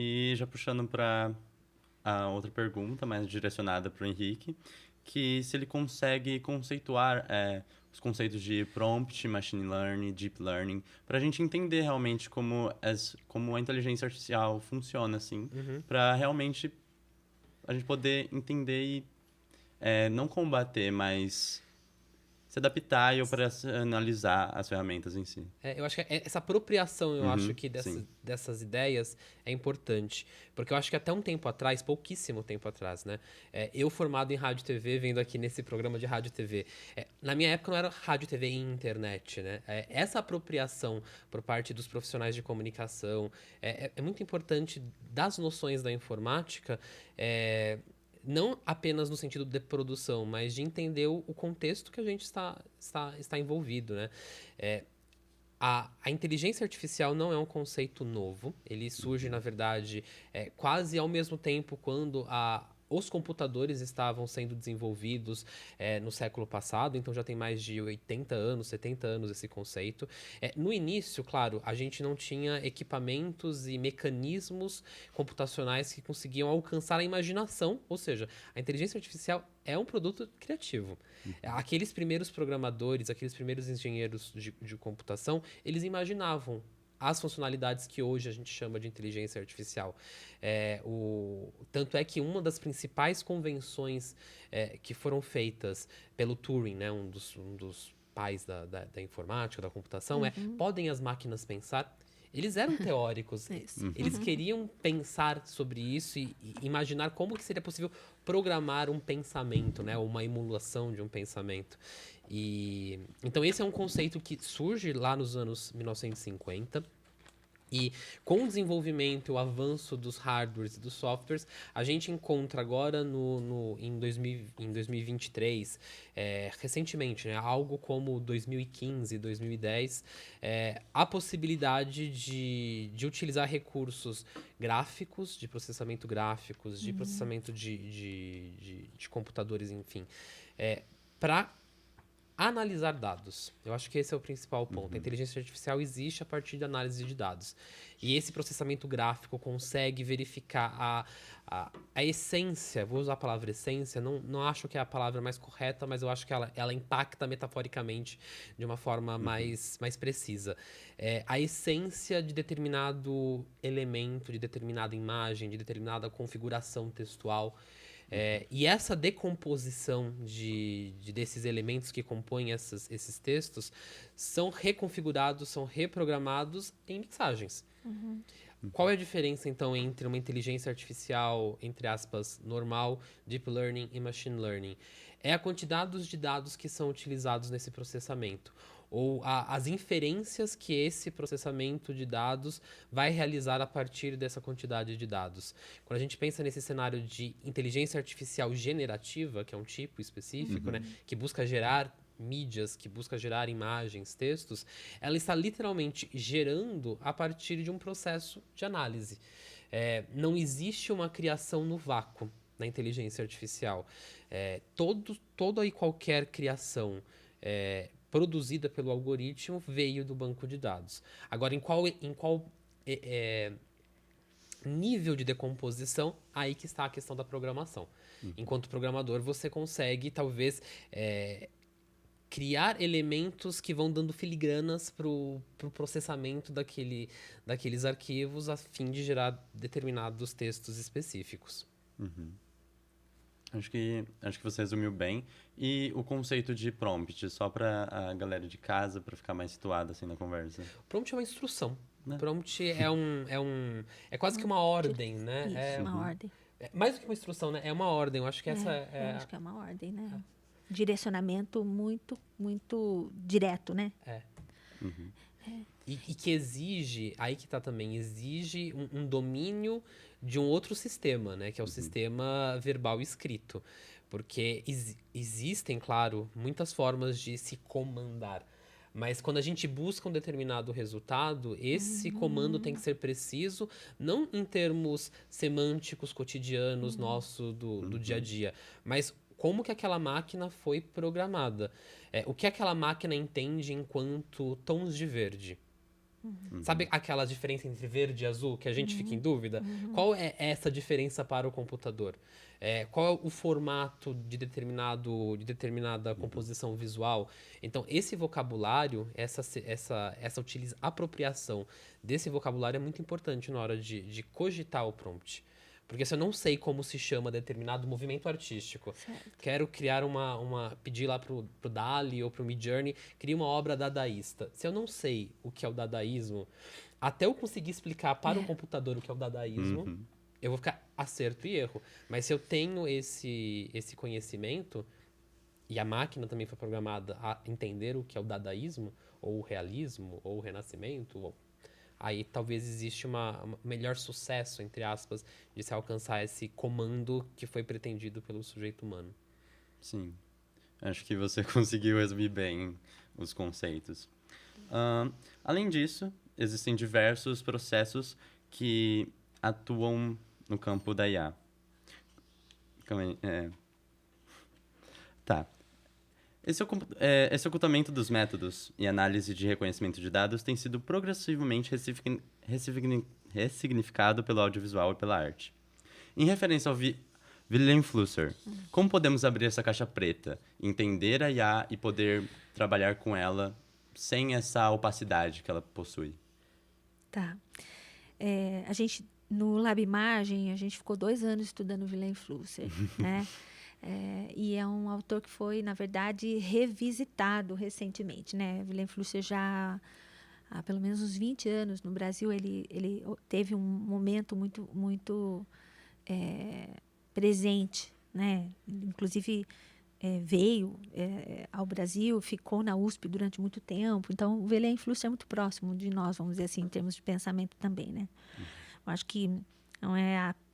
E já puxando para a outra pergunta, mais direcionada para o Henrique, que se ele consegue conceituar os conceitos de prompt, machine learning, deep learning, para a gente entender realmente como a inteligência artificial funciona, assim, para realmente a gente poder entender e não combater, mas se adaptar e operacionalizar as ferramentas em si. Eu acho que essa apropriação, eu acho que Sim. dessas ideias é importante. Porque eu acho que até um tempo atrás, pouquíssimo tempo atrás, né? Eu formado em rádio e TV, vendo aqui nesse programa de rádio e TV. Na minha época não era rádio, TV e internet, né? Essa apropriação por parte dos profissionais de comunicação é muito importante das noções da informática. Não apenas no sentido de produção, mas de entender o contexto que a gente está envolvido, né? A inteligência artificial não é um conceito novo. Ele surge, na verdade, quase ao mesmo tempo quando os computadores estavam sendo desenvolvidos no século passado, então já tem mais de 80 anos, 70 anos esse conceito. No início, claro, a gente não tinha equipamentos e mecanismos computacionais que conseguiam alcançar a imaginação, ou seja, a inteligência artificial é um produto criativo. Aqueles primeiros programadores, aqueles primeiros engenheiros de computação, eles imaginavam as funcionalidades que hoje a gente chama de inteligência artificial. Tanto é que uma das principais convenções que foram feitas pelo Turing, né, um dos pais da informática, da computação, podem as máquinas pensar? Eles eram teóricos, eles queriam pensar sobre isso e imaginar como que seria possível programar um pensamento, né, uma emulação de um pensamento. Então esse é um conceito que surge lá nos anos 1950. E com o desenvolvimento e o avanço dos hardwares e dos softwares, a gente encontra agora em 2023, recentemente, né, algo como 2015, 2010, a possibilidade de utilizar recursos gráficos, de processamento gráficos, de processamento de computadores, enfim, para analisar dados. Eu acho que esse é o principal ponto. A inteligência artificial existe a partir da análise de dados. E esse processamento gráfico consegue verificar a essência, vou usar a palavra essência, não acho que é a palavra mais correta, mas eu acho que ela impacta metaforicamente de uma forma mais precisa. A essência de determinado elemento, de determinada imagem, de determinada configuração textual. E essa decomposição desses elementos que compõem esses textos são reconfigurados, são reprogramados em mensagens. Qual é a diferença, então, entre uma inteligência artificial, entre aspas, normal, deep learning e machine learning? É a quantidade de dados que são utilizados nesse processamento, ou as inferências que esse processamento de dados vai realizar a partir dessa quantidade de dados. Quando a gente pensa nesse cenário de inteligência artificial generativa, que é um tipo específico, né, que busca gerar mídias, que busca gerar imagens, textos, ela está literalmente gerando a partir de um processo de análise. Não existe uma criação no vácuo na inteligência artificial. Toda e qualquer criação produzida pelo algoritmo veio do banco de dados. Agora, em qual nível de decomposição, aí que está a questão da programação. Enquanto programador, você consegue, talvez, criar elementos que vão dando filigranas para o processamento daqueles arquivos a fim de gerar determinados textos específicos. Acho que você resumiu bem. E o conceito de prompt, só para a galera de casa, para ficar mais situada assim na conversa. Prompt é uma instrução. Né? Prompt é quase que uma ordem, né? Isso, uma ordem. Mais do que uma instrução, né? É uma ordem. Eu acho que essa Eu acho que é uma ordem, né? Direcionamento muito, muito direto, né? E que exige, aí que tá também, exige um domínio de um outro sistema, né? Que é o sistema verbal escrito. Porque existem, claro, muitas formas de se comandar. Mas quando a gente busca um determinado resultado, esse comando tem que ser preciso, não em termos semânticos cotidianos nosso do dia a dia, mas como que aquela máquina foi programada. O que aquela máquina entende enquanto tons de verde. Sabe aquela diferença entre verde e azul que a gente fica em dúvida? Qual é essa diferença para o computador? Qual é o formato de determinada composição visual? Então, esse vocabulário, essa apropriação desse vocabulário é muito importante na hora de cogitar o prompt. Porque se eu não sei como se chama determinado movimento artístico, Certo. quero criar pedir lá pro DALL-E ou pro Midjourney, crie uma obra dadaísta. Se eu não sei o que é o dadaísmo, até eu conseguir explicar para o computador o que é o dadaísmo, eu vou ficar acerto e erro. Mas se eu tenho esse conhecimento, e a máquina também foi programada a entender o que é o dadaísmo, ou o realismo, ou o renascimento, aí talvez existe uma melhor sucesso, entre aspas, de se alcançar esse comando que foi pretendido pelo sujeito humano. Sim. Acho que você conseguiu resumir bem os conceitos. Além disso, existem diversos processos que atuam no campo da IA. Calma aí, Tá. Esse ocultamento dos métodos e análise de reconhecimento de dados tem sido progressivamente ressignificado pelo audiovisual e pela arte. Em referência ao Wilhelm Flusser, como podemos abrir essa caixa preta, entender a IA e poder trabalhar com ela sem essa opacidade que ela possui? Tá. A gente, no Lab Imagem, a gente ficou 2 anos estudando Wilhelm Flusser, né? E é um autor que foi, na verdade, revisitado recentemente, né? Wilhelm Flusser já há pelo menos uns 20 anos no Brasil, ele teve um momento muito presente, né? Inclusive veio ao Brasil, ficou na USP durante muito tempo. Então, o Wilhelm Flusser é muito próximo de nós, vamos dizer assim, em termos de pensamento também, né? Eu acho que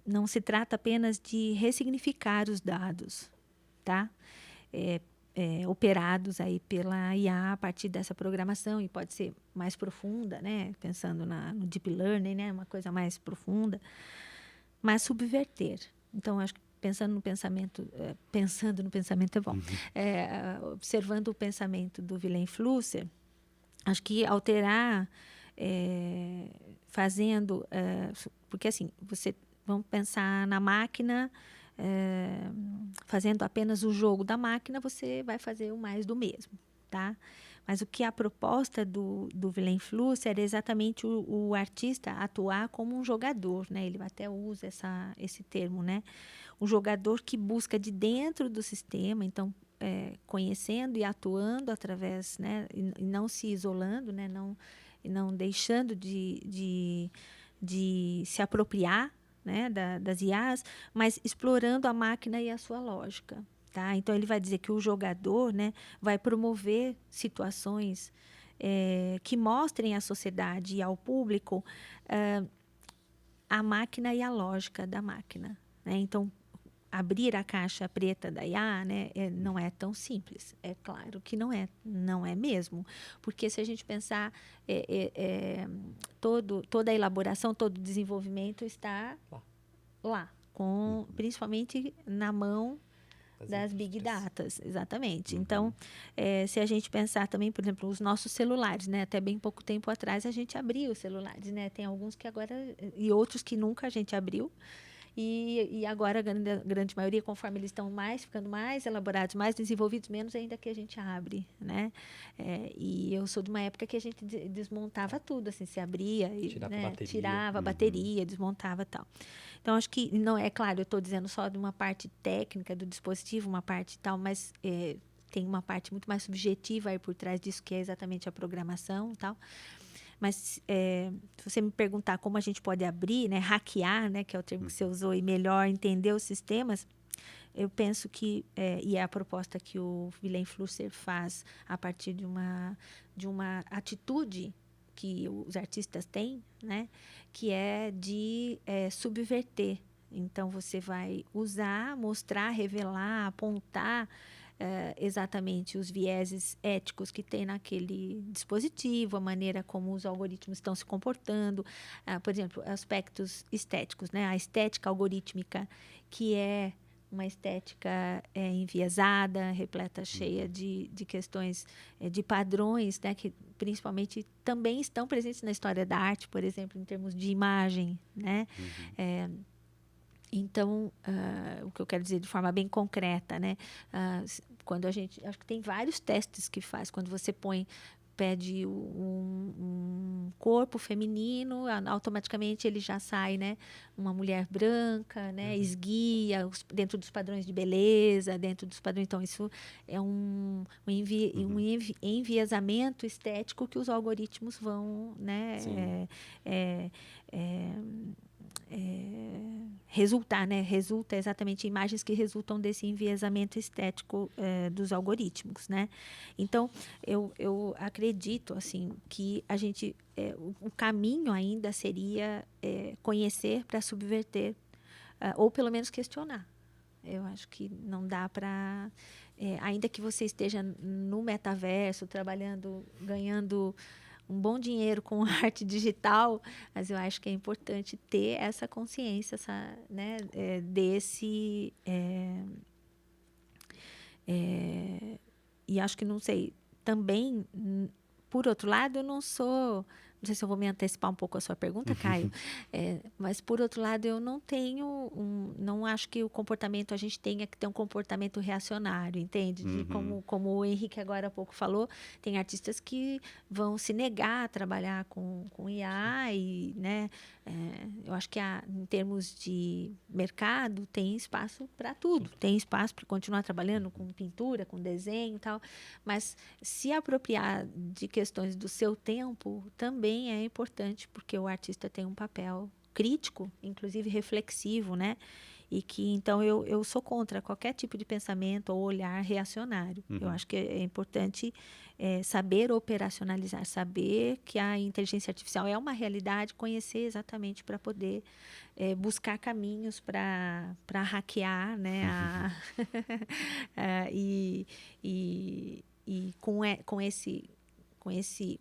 não se trata apenas de ressignificar os dados, tá? Operados aí pela IA a partir dessa programação, e pode ser mais profunda, né? Pensando no Deep Learning, né? Uma coisa mais profunda, mas subverter. Então, acho que pensando no pensamento é bom. Observando o pensamento do Wilhelm Flusser, acho que alterar, fazendo... porque, assim, vamos pensar na máquina, fazendo apenas o jogo da máquina, você vai fazer o mais do mesmo, tá? Mas o que a proposta do Wilhelm Flusser era exatamente o artista atuar como um jogador, né? Ele até usa esse termo, né? Um jogador que busca de dentro do sistema, então, conhecendo e atuando através, né? E não se isolando, né? Não deixando de se apropriar, né? Das IAs, mas explorando a máquina e a sua lógica. Tá? Então, ele vai dizer que o jogador, né, vai promover situações que mostrem à sociedade e ao público a máquina e a lógica da máquina. Né? Então, abrir a caixa preta da IA, né, não é tão simples. É claro que não é mesmo. Porque se a gente pensar, toda a elaboração, todo o desenvolvimento está lá principalmente na mão das Big Datas, exatamente. Então, se a gente pensar também, por exemplo, os nossos celulares, né? Até bem pouco tempo atrás a gente abria os celulares, né? Tem alguns que agora, e outros que nunca a gente abriu. E agora, a grande maioria, conforme eles estão ficando mais elaborados, mais desenvolvidos, menos ainda que a gente abre, né? E eu sou de uma época que a gente desmontava tudo, assim, se abria, tirava a bateria, desmontava e tal. Então, acho que, não é claro, eu estou dizendo só de uma parte técnica do dispositivo, uma parte tal, mas tem uma parte muito mais subjetiva aí por trás disso, que é exatamente a programação e tal. Mas se você me perguntar como a gente pode abrir, né, hackear, né, que é o termo que você usou, e melhor entender os sistemas, eu penso que, e é a proposta que o Wilhelm Flusser faz a partir de uma atitude que os artistas têm, né, que é de subverter. Então, você vai usar, mostrar, revelar, apontar exatamente os vieses éticos que tem naquele dispositivo, a maneira como os algoritmos estão se comportando, por exemplo, aspectos estéticos, né? A estética algorítmica, que é uma estética enviesada, repleta, cheia de questões, de padrões, né, que principalmente também estão presentes na história da arte, por exemplo, em termos de imagem, né? Então, o que eu quero dizer de forma bem concreta, né? Quando acho que tem vários testes que faz, quando você pede um corpo feminino, automaticamente ele já sai, né? Uma mulher branca, né? Esguia dentro dos padrões de beleza, dentro dos padrões. Então, isso é um enviesamento estético que os algoritmos vão, né? Resultar, né? Resulta exatamente imagens que resultam desse enviesamento estético dos algoritmos, né? Então, eu acredito, assim, que a gente, o caminho ainda seria conhecer para subverter, ou pelo menos questionar. Eu acho que não dá para, ainda que você esteja no metaverso, trabalhando, ganhando um bom dinheiro com arte digital, mas eu acho que é importante ter essa consciência, né, e acho que, não sei, também, por outro lado, eu não sei se eu vou me antecipar um pouco a sua pergunta, Caio, mas, por outro lado, eu não não acho que o comportamento, a gente tenha que ter um comportamento reacionário, entende? Como o Henrique agora há pouco falou, tem artistas que vão se negar a trabalhar com IA e, né, eu acho que em termos de mercado, tem espaço para tudo, tem espaço para continuar trabalhando com pintura, com desenho e tal, mas se apropriar de questões do seu tempo também é importante, porque o artista tem um papel crítico, inclusive reflexivo, né? E que, então, eu sou contra qualquer tipo de pensamento ou olhar reacionário. Eu acho que é importante saber operacionalizar, saber que a inteligência artificial é uma realidade, conhecer exatamente para poder buscar caminhos para hackear, né? E com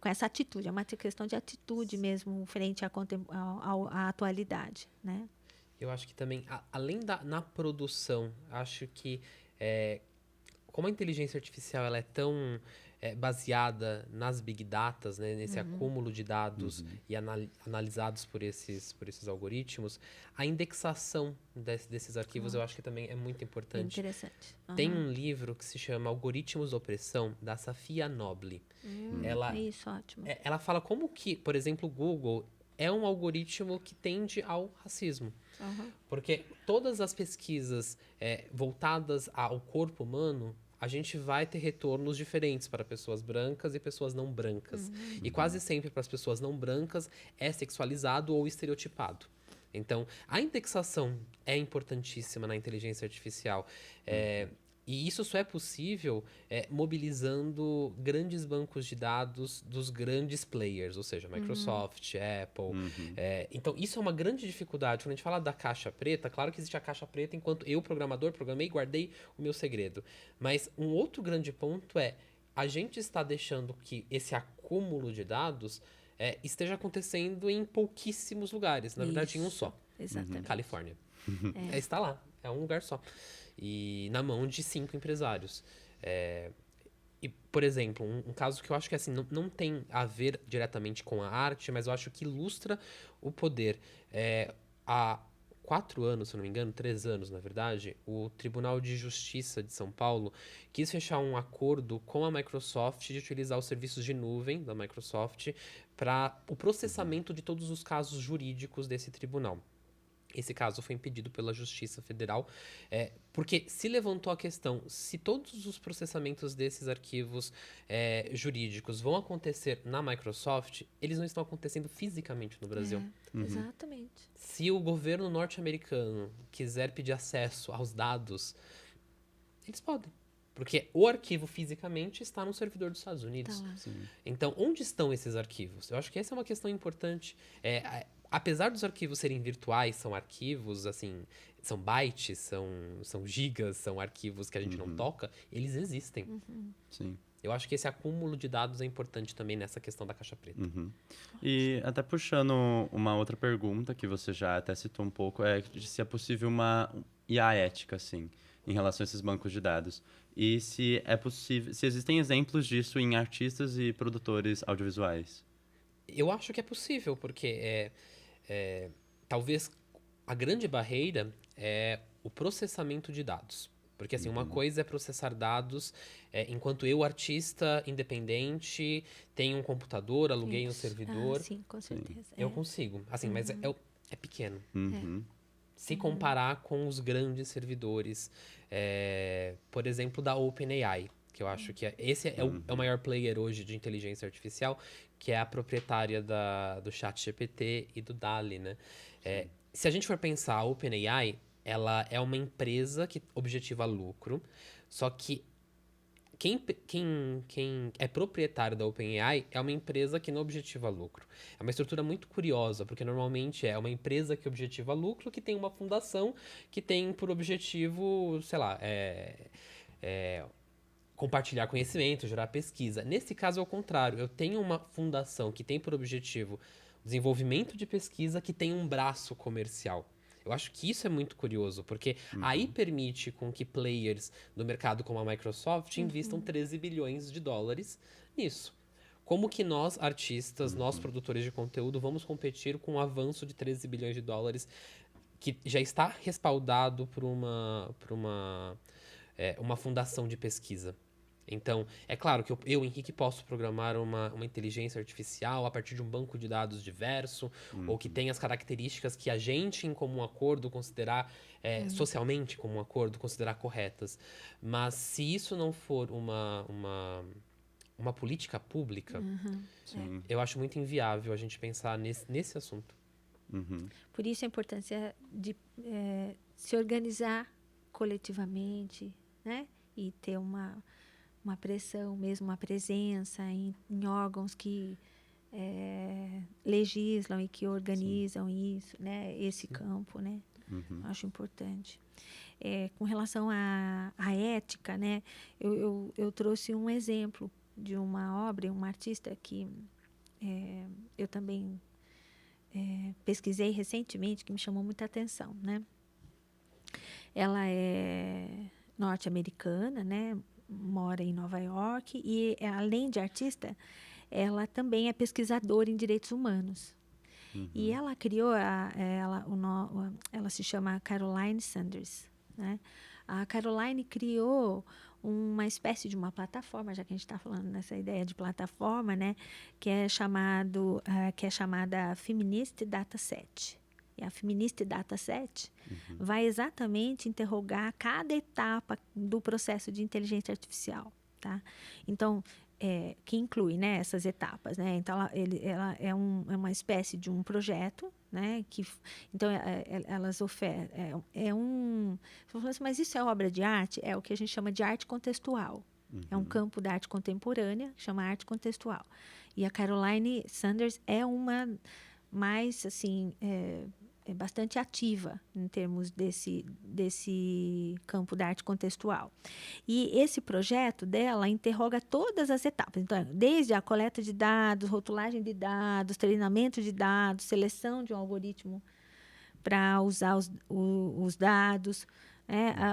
essa atitude, é uma questão de atitude mesmo frente à atualidade, né? Eu acho que também, além na produção, acho que como a inteligência artificial ela é tão baseada nas big datas, né, nesse acúmulo de dados e analisados por esses algoritmos, a indexação desses arquivos eu acho que também é muito importante. Interessante. Tem um livro que se chama Algoritmos da Opressão, da Safia Noble. Isso, ótimo. Ela fala como que, por exemplo, o Google é um algoritmo que tende ao racismo. Porque todas as pesquisas voltadas ao corpo humano, a gente vai ter retornos diferentes para pessoas brancas e pessoas não brancas. E quase sempre para as pessoas não brancas é sexualizado ou estereotipado. Então, a indexação é importantíssima na inteligência artificial. E isso só é possível mobilizando grandes bancos de dados dos grandes players, ou seja, Microsoft, Apple. Então, isso é uma grande dificuldade. Quando a gente fala da caixa preta, claro que existe a caixa preta enquanto eu, programador, programei e guardei o meu segredo. Mas um outro grande ponto a gente está deixando que esse acúmulo de dados esteja acontecendo em pouquíssimos lugares. Na verdade, em um só. Exatamente. Califórnia. Está lá. É um lugar só. E na mão de 5 empresários. E, por exemplo, um caso que eu acho que assim, não tem a ver diretamente com a arte, mas eu acho que ilustra o poder. Há 4 anos, se não me engano, 3 anos, na verdade, o Tribunal de Justiça de São Paulo quis fechar um acordo com a Microsoft de utilizar os serviços de nuvem da Microsoft para o processamento de todos os casos jurídicos desse tribunal. Esse caso foi impedido pela Justiça Federal, porque se levantou a questão, se todos os processamentos desses arquivos jurídicos vão acontecer na Microsoft, eles não estão acontecendo fisicamente no Brasil. Exatamente. Se o governo norte-americano quiser pedir acesso aos dados, eles podem. Porque o arquivo fisicamente está no servidor dos Estados Unidos. Então, onde estão esses arquivos? Eu acho que essa é uma questão importante. Apesar dos arquivos serem virtuais, são arquivos, assim, são bytes, são gigas, são arquivos que a gente não toca, eles existem. Sim. Eu acho que esse acúmulo de dados é importante também nessa questão da caixa preta. E até puxando uma outra pergunta que você já até citou um pouco, se é possível uma IA ética, assim. em relação a esses bancos de dados. E se é possível, se existem exemplos disso em artistas e produtores audiovisuais. Eu acho que é possível, porque talvez a grande barreira é o processamento de dados. Porque, assim, uma coisa é processar dados enquanto eu, artista independente, tenho um computador, aluguei um servidor. Sim, com certeza. Eu consigo. Assim, mas é pequeno. Uhum. Se comparar com os grandes servidores, por exemplo, da OpenAI, que eu acho que esse é o maior player hoje de inteligência artificial, que é a proprietária do ChatGPT e do DALL-E, né? Se a gente for pensar, a OpenAI, ela é uma empresa que objetiva lucro, só que quem é proprietário da OpenAI é uma empresa que não objetiva lucro. É uma estrutura muito curiosa, porque normalmente é uma empresa que objetiva lucro, que tem uma fundação que tem por objetivo, sei lá, compartilhar conhecimento, gerar pesquisa. Nesse caso é o contrário. Eu tenho uma fundação que tem por objetivo o desenvolvimento de pesquisa que tem um braço comercial. Eu acho que isso é muito curioso, porque aí permite com que players do mercado como a Microsoft investam 13 bilhões de dólares nisso. Como que nós, artistas, nós, produtores de conteúdo, vamos competir com o avanço de 13 bilhões de dólares que já está respaldado por uma fundação de pesquisa? Então, é claro que eu, Henrique, posso programar uma inteligência artificial a partir de um banco de dados diverso, ou que tem as características que a gente, em comum acordo, considerar, socialmente, em comum acordo, considerar corretas. Mas se isso não for uma política pública, eu acho muito inviável a gente pensar nesse assunto. Por isso a importância de se organizar coletivamente, né? E ter uma pressão mesmo, uma presença em órgãos que legislam e que organizam isso, né? Esse campo, né? Acho importante. Com relação à ética, né? Eu trouxe um exemplo de uma obra, uma artista que eu também pesquisei recentemente, que me chamou muita atenção, né? Ela é norte-americana, né? Mora em Nova York e, além de artista, ela também é pesquisadora em direitos humanos. E ela criou, ela se chama Caroline Sanders, né? A Caroline criou uma espécie de uma plataforma, já que a gente está falando nessa ideia de plataforma, né? Que é chamada Feminist Dataset. E a Feminist Dataset vai exatamente interrogar cada etapa do processo de inteligência artificial, tá? Então, que inclui, né, essas etapas, né? Então, ela é uma espécie de um projeto, né? Então, elas oferecem... Você falou assim, mas isso é obra de arte? É o que a gente chama de arte contextual. É um campo da arte contemporânea, que chama arte contextual. E a Caroline Sanders é uma mais, assim... bastante ativa em termos desse campo da arte contextual. E esse projeto dela interroga todas as etapas. Então, desde a coleta de dados, rotulagem de dados, treinamento de dados, seleção de um algoritmo para usar os dados,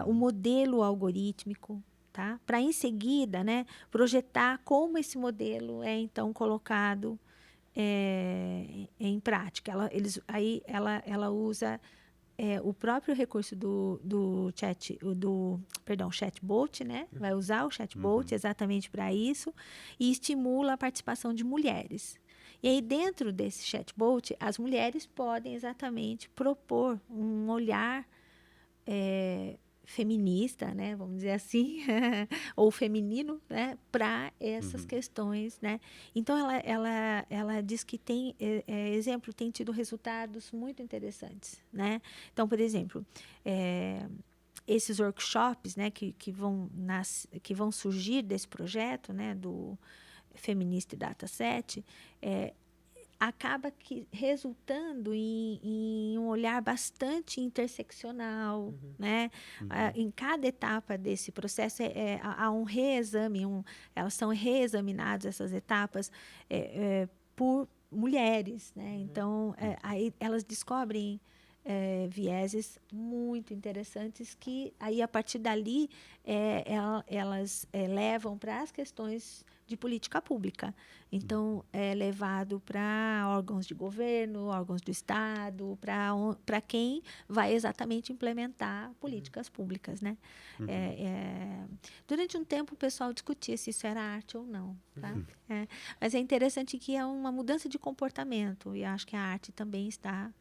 o modelo algorítmico, tá? Para, em seguida, né, projetar como esse modelo é, então, colocado em prática. Ela usa o próprio recurso do chatbot, né? Vai usar o chatbot exatamente para isso e estimula a participação de mulheres. E aí, dentro desse chatbot, as mulheres podem exatamente propor um olhar feminista, né, vamos dizer assim, ou feminino, né, para essas questões, né. Então ela diz que tem exemplo, tem tido resultados muito interessantes, né. Então, por exemplo, esses workshops, né, que vão surgir desse projeto, né, do Feminist Dataset, acaba resultando em um olhar bastante interseccional, né? Em cada etapa desse processo há um reexame, elas são reexaminadas, essas etapas, por mulheres, né? Então, aí elas descobrem vieses muito interessantes que aí a partir dali elas levam para as questões de política pública. Então é levado para órgãos de governo, órgãos do Estado, para quem vai exatamente implementar políticas públicas, né? Durante um tempo o pessoal discutia se isso era arte ou não, tá? Mas é interessante que é uma mudança de comportamento e acho que a arte também está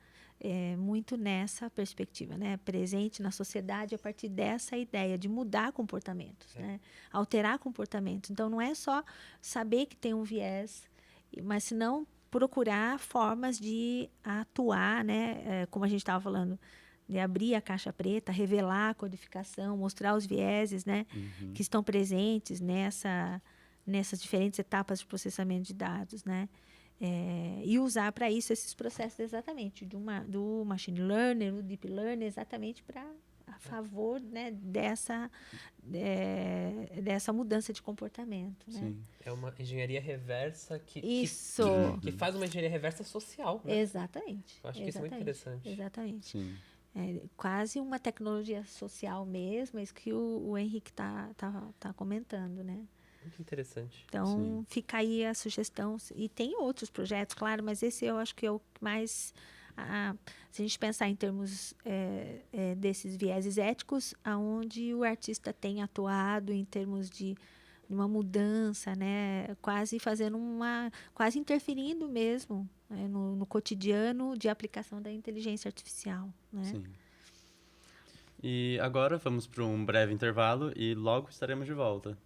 muito nessa perspectiva, né? Presente na sociedade a partir dessa ideia de mudar comportamentos, né? Alterar comportamentos. Então, não é só saber que tem um viés, mas se não procurar formas de atuar, né? Como a gente estava falando, de abrir a caixa preta, revelar a codificação, mostrar os vieses, né? Que estão presentes nessas diferentes etapas de processamento de dados, né? E usar para isso esses processos exatamente do machine learning, do deep learning, exatamente a favor, né, dessa mudança de comportamento. Né? Sim. É uma engenharia reversa que faz uma engenharia reversa social. Né? Exatamente. Eu acho que isso é muito interessante. Exatamente. Sim. Quase uma tecnologia social mesmo, é isso que o Henrique tá comentando, né? Muito interessante. Então, fica aí a sugestão. E tem outros projetos, claro, mas esse eu acho que é o que mais... se a gente pensar em termos desses vieses éticos, onde o artista tem atuado em termos de uma mudança, né? Quase interferindo mesmo, né? no cotidiano de aplicação da inteligência artificial. Né? Sim. E agora vamos para um breve intervalo e logo estaremos de volta.